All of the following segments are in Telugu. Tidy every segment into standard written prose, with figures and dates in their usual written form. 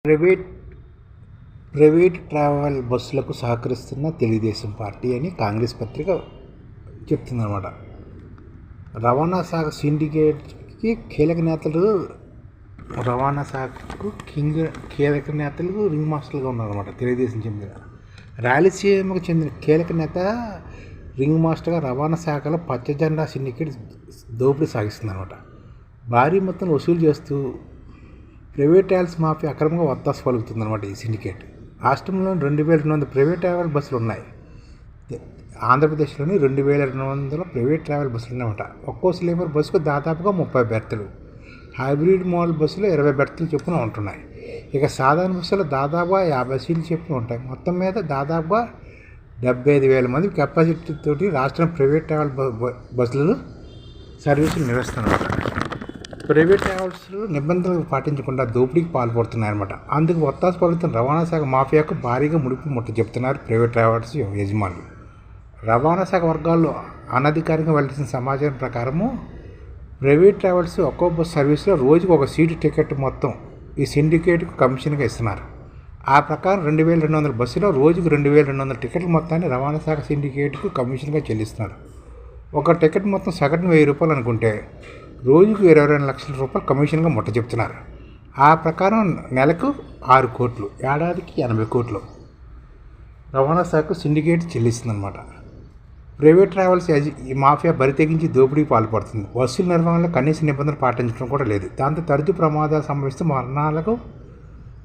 ప్రైవేట్ ప్రైవేట్ ట్రావెల్ బస్సులకు సహకరిస్తున్న తెలుగుదేశం పార్టీ అని కాంగ్రెస్ పత్రిక చెప్తుందన్నమాట. రవాణా శాఖ సిండికేట్కి కీలక నేతలు రింగ్ మాస్టర్లుగా ఉన్నారన్నమాట. తెలుగుదేశం చెందిన రాయలసీమకు చెందిన కీలక నేత రింగ్ మాస్టర్గా రవాణా శాఖలో పచ్చజెండా సిండికేట్ దోపిడీ సాగిస్తుందన్నమాట. భారీ మొత్తం వసూలు చేస్తూ ప్రైవేట్ ట్రావెల్స్ మాఫియా అక్రమంగా వత్తాసు పలుకుతుందన్నమాట. ఈ సిండికేట్ రాష్ట్రంలో 2200 ప్రైవేట్ ట్రావెల్ బస్సులు ఉన్నాయి. ఆంధ్రప్రదేశ్లోని 2200 ప్రైవేట్ ట్రావెల్ బస్సులు ఉన్నాయన్నమాట. ఒక్కో స్లీపర్ బస్సుకు దాదాపుగా 30 బెర్తులు, హైబ్రిడ్ మోడల్ బస్సులు 20 బెర్తులు చొప్పున ఉంటున్నాయి. ఇక సాధారణ బస్సులు దాదాపుగా 50 సీట్లు చొప్పున ఉంటాయి. మొత్తం మీద దాదాపుగా 75,000 మంది కెపాసిటీ తోటి రాష్ట్రం ప్రైవేట్ ట్రావెల్ బస్సులు సర్వీసులు నిర్వహిస్తున్నారు. ప్రైవేట్ ట్రావెల్స్ నిబంధనలు పాటించకుండా దోపిడీకి పాల్పడుతున్నాయన్నమాట. అందుకు ఒత్తాసు పలుకుతున్న రవాణా శాఖ మాఫియాకు భారీగా ముడుపు ముట్ట చెప్తున్నారు ప్రైవేట్ ట్రావెల్స్ యజమానులు. రవాణా శాఖ వర్గాల్లో అనధికారికంగా వెళ్లాల్సిన సమాచారం ప్రకారము ప్రైవేట్ ట్రావెల్స్ ఒక్కో బస్సు సర్వీస్లో రోజుకు ఒక సీటు టికెట్ మొత్తం ఈ సిండికేట్కు కమిషన్గా ఇస్తున్నారు. ఆ ప్రకారం 2200 బస్సులో రోజుకు 2200 టికెట్ల మొత్తాన్ని రవాణా శాఖ సిండికేట్కు కమిషన్గా చెల్లిస్తున్నారు. ఒక టికెట్ మొత్తం సగటున 1000 రూపాయలు అనుకుంటే రోజుకు 22 లక్షల రూపాయలు కమిషన్గా ముట్ట చెప్తున్నారు. ఆ ప్రకారం నెలకు 6 కోట్లు, ఏడాదికి 80 కోట్లు రవాణా శాఖకు సిండికేట్ చెల్లిస్తుందన్నమాట. ప్రైవేట్ ట్రావెల్స్ ఈ మాఫియా బరితెగించి దోపిడీకి పాల్పడుతుంది. బస్సుల నిర్వహణలో కనీస నిబంధనలు పాటించడం కూడా లేదు. దాంతో తరచూ ప్రమాదాలు సంభవిస్తూ మరణాలకు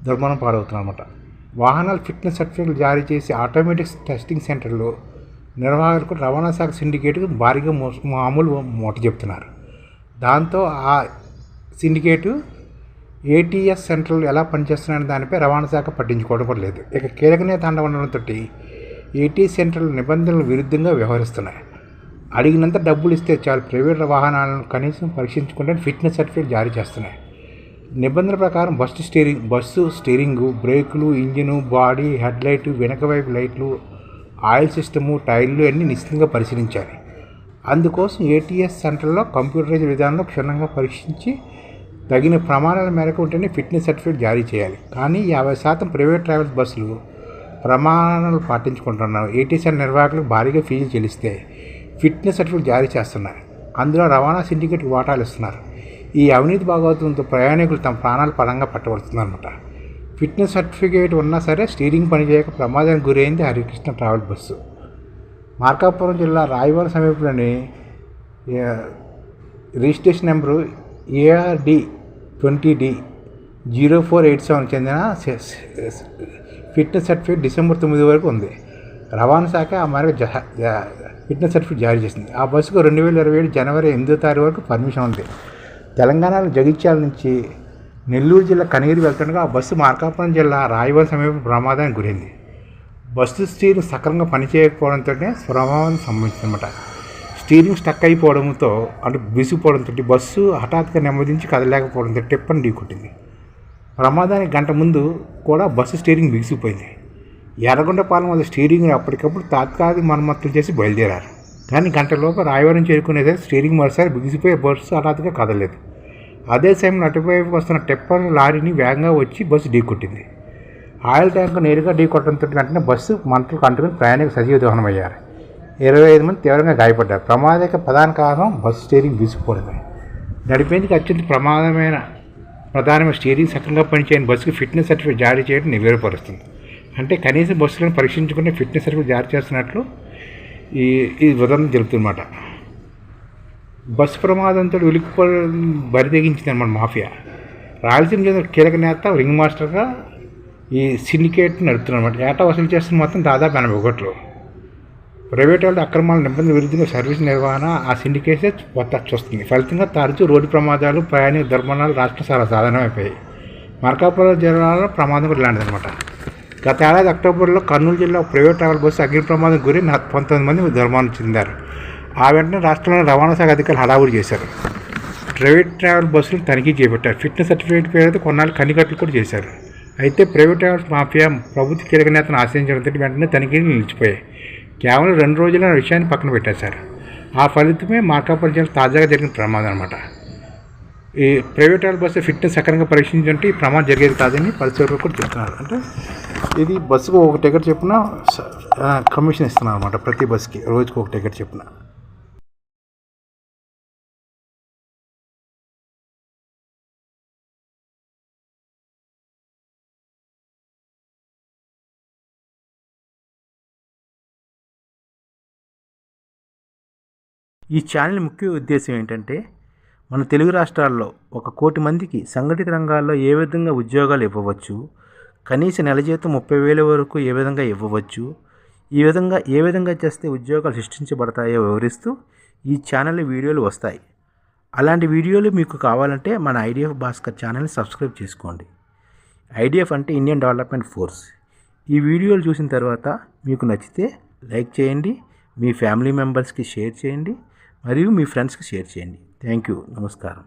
దుర్మరణం పాలవుతుందన్నమాట. వాహనాల ఫిట్నెస్ సర్టిఫికేట్లు జారీ చేసి ఆటోమేటిక్ టెస్టింగ్ సెంటర్లో నిర్వాహకులు రవాణా శాఖ సిండికేట్కు భారీగా మామూలు మూట చెప్తున్నారు. దాంతో ఆ సిండికేటు ఏటీఎస్ సెంటర్లు ఎలా పనిచేస్తున్నాయనే దానిపై రవాణా శాఖ పట్టించుకోవడం కూడా లేదు. ఇక కీలక నేత అండ ఉండడంతో ఏటీఎస్ సెంటర్లు నిబంధనలకు విరుద్ధంగా వ్యవహరిస్తున్నాయి. అడిగినంత డబ్బులు ఇస్తే చాలు ప్రైవేట్ వాహనాలను కనీసం పరీక్షించుకుంటే ఫిట్నెస్ సర్టిఫికేట్ జారీ చేస్తున్నాయి. నిబంధనల ప్రకారం బస్సు స్టీరింగు, బ్రేకులు, ఇంజిను, బాడీ, హెడ్లైట్, వెనక వైపు లైట్లు, ఆయిల్ సిస్టము, టైర్లు అన్నీ నిశ్చితంగా పరిశీలించాలి. అందుకోసం ఏటీఎస్ సెంటర్లో కంప్యూటరైజ్ విధానంలో క్షుణ్ణంగా పరీక్షించి తగిన ప్రమాణాల మేరకు ఉంటేనే ఫిట్నెస్ సర్టిఫికేట్ జారీ చేయాలి. కానీ 50% ప్రైవేట్ ట్రావెల్స్ బస్సులు ప్రమాణాలు పాటించుకుంటున్నారు. ఏటీఎస్ నిర్వాహకులకు భారీగా ఫీజులు చెల్లిస్తే ఫిట్నెస్ సర్టిఫికేట్ జారీ చేస్తున్నారు. అందులో రవాణా సిండికేట్కి వాటాలు ఇస్తున్నారు. ఈ అవినీతి భాగవతంతో ప్రయాణికులు తమ ప్రాణాలు పరంగా పట్టబడుతుందన్నమాట. ఫిట్నెస్ సర్టిఫికేట్ ఉన్నా సరే స్టీరింగ్ పనిచేయక ప్రమాదానికి గురైంది హరికృష్ణ ట్రావెల్ బస్సు. మార్కాపురం జిల్లా రాయవరం సమీపంలోని రిజిస్ట్రేషన్ నెంబరు ARD20D0487 చెందిన ఫిట్నెస్ సర్టిఫికేట్ డిసెంబర్ 9 వరకు ఉంది. రవాణా శాఖ ఆ మేరకు ఫిట్నెస్ సర్టిఫికేట్ జారీ చేసింది. ఆ బస్సుకు 2027 జనవరి 8వ తారీఖు వరకు పర్మిషన్ ఉంది. తెలంగాణలో జగిత్యాల నుంచి నెల్లూరు జిల్లా కనిగిరి వెళ్తుండగా ఆ బస్సు మార్కాపురం జిల్లా రాయవరం సమీప ప్రమాదానికి గురైంది. బస్సు స్టీరింగ్ సక్రమంగా పనిచేయకపోవడంతో ప్రమాదం సంభవించిందన్నమాట. స్టీరింగ్ స్టక్ అయిపోవడంతో బిసిపోవడంతో బస్సు హఠాత్తుగా నెమ్మదించి కదలేకపోవడంతో టిప్పని ఢీకొట్టింది. ప్రమాదానికి గంట ముందు కూడా బస్సు స్టీరింగ్ బిగిసిపోయింది. ఎర్రగొండపాలెం వద్ద స్టీరింగ్ అప్పటికప్పుడు తాత్కాలిక మరమ్మతులు చేసి బయలుదేరారు. కానీ గంటలోపు రాయవరం చేరుకునేదే స్టీరింగ్ మరోసారి బిగిసిపోయి బస్సు హఠాత్తుగా కదలేదు. అదే సమయంలో అటువైపు వస్తున్న టిప్పర్ లారీని వేగంగా వచ్చి బస్సు ఢీకొట్టింది. ఆయిల్ ట్యాంకు నేరుగా ఢీకొట్టడంతో వెంటనే బస్సు మంటలు అంటుకుని ప్రయాణికులు సజీవ దహనమయ్యారు. 25 మంది తీవ్రంగా గాయపడ్డారు. ప్రమాదక ప్రధాన కారణం బస్సు స్టీరింగ్ బిగిసిపోవడమే. నడిపేందుకు అత్యంత ప్రధానమైన స్టీరింగ్ సక్రమంగా పనిచేయని బస్సుకు ఫిట్నెస్ సర్టిఫికేట్ జారీ చేయడం నివేదపరుస్తుంది. అంటే కనీసం బస్సులను పరీక్షించుకుంటే ఫిట్నెస్ సర్టిఫికేట్ జారీ చేస్తున్నట్లు ఈ ఉదాహరణ జరుగుతుందన్నమాట. బస్సు ప్రమాదంతో బరితెగించిందన్నమాట మాఫియా. రాయలసీమ చెందిన కీలక నేత రింగ్ మాస్టర్గా ఈ సిండికేట్ నడుపుతున్నమాట. ఏటా వసూలు చేస్తున్న మొత్తం దాదాపు 80 కోట్లు. ప్రైవేట్ వాళ్ళ అక్రమాల నిబంధనల విరుద్ధంగా సర్వీస్ నిర్వహణ ఆ సిండికేట్సే చూస్తుంది. ఫలితంగా తరచూ రోడ్డు ప్రమాదాలు, ప్రయాణిక దుర్మరణాలు రాష్ట్ర సాధారణమైపోయాయి. మార్కాపురం జిల్లాలో ప్రమాదం కూడా ఇలాంటిదన్నమాట. గత ఏడాది అక్టోబర్లో కర్నూలు జిల్లా ప్రైవేట్ ట్రావెల్ బస్సు అగ్ని ప్రమాదం గురి 19 మంది దుర్మరణం చెందారు. ఆ వెంటనే రాష్ట్రంలోని రవాణా శాఖ అధికారులు హడావుడి చేశారు. ప్రైవేట్ ట్రావెల్ బస్సులు తనిఖీ చేపట్టారు. ఫిట్నెస్ సర్టిఫికేట్ పేరుతో కొన్నాళ్ళు కనికట్లు కూడా చేశారు. అయితే ప్రైవేట్ ట్రావెల్స్ మాఫియా ప్రభుత్వ కీలక నేతను ఆశ్రయించడంతో వెంటనే తనిఖీలు నిలిచిపోయాయి. కేవలం 2 రోజుల విషయాన్ని పక్కన పెట్టేశారు. ఆ ఫలితమే మార్కాపురం జిల్లా తాజాగా జరిగిన ప్రమాదం అన్నమాట. ఈ ప్రైవేట్ ట్రావెల్ బస్సు ఫిట్నెస్ సక్రమంగా పరీక్షించుంటే ఈ ప్రమాదం జరిగేది కాదని పరిచయం కూడా చెప్తున్నారు. అంటే ఇది బస్సుకు ఒక టికెట్ చొప్పున కమిషన్ ఇస్తున్నారు అనమాట. ప్రతి బస్సుకి రోజుకు ఒక టికెట్ చొప్పున. ఈ ఛానల్ ముఖ్య ఉద్దేశం ఏంటంటే మన తెలుగు రాష్ట్రాల్లో 1 కోటి మందికి సంఘటిత రంగాల్లో ఏ విధంగా ఉద్యోగాలు ఇవ్వవచ్చు, కనీస నెల జీతం 30,000 వరకు ఏ విధంగా ఇవ్వవచ్చు, ఏ విధంగా చేస్తే ఉద్యోగాలు సృష్టించబడతాయో వివరిస్తూ ఈ ఛానల్ వీడియోలు వస్తాయి. అలాంటి వీడియోలు మీకు కావాలంటే మన ఐడిఎఫ్ భాస్కర్ ఛానల్ని సబ్స్క్రైబ్ చేసుకోండి. ఐడిఎఫ్ అంటే ఇండియన్ డెవలప్మెంట్ ఫోర్స్. ఈ వీడియోలు చూసిన తర్వాత మీకు నచ్చితే లైక్ చేయండి, మీ ఫ్యామిలీ మెంబర్స్కి షేర్ చేయండి, మరియు మీ ఫ్రెండ్స్కి షేర్ చేయండి. Thank you. నమస్కారం.